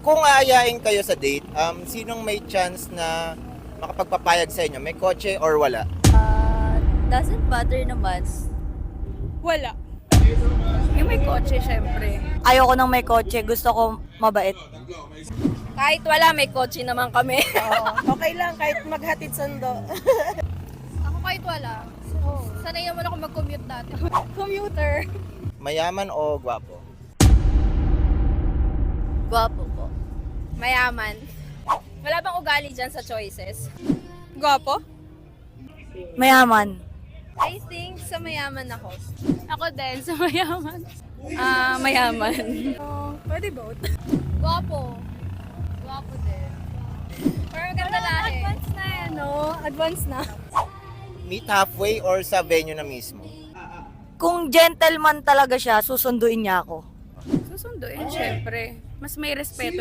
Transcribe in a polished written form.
Kung aayain kayo sa date, sinong may chance na makapagpapayag sa inyo? May kotse or wala? Doesn't matter naman. Wala. Yung may kotse, syempre. Ayoko nang may kotse. Gusto ko mabait. Kahit wala, may kotse naman kami. Okay lang, kahit maghatid sundo. Ako kahit wala. Sanay naman ako mag-commute dati. Commuter. Mayaman o gwapo? Gwapo po. Mayaman. Wala bang ugali dyan sa choices? Gwapo? Mayaman. I think sa mayaman ako. Ako din, sa mayaman. Mayaman. Pwede both. Gwapo. Gwapo din. Pero maganda lahi. Advance na yan, no? Advance na. Meet halfway or sa venue na mismo? Kung gentleman talaga siya, susunduin niya ako. Susunduin, syempre. Mas may respeto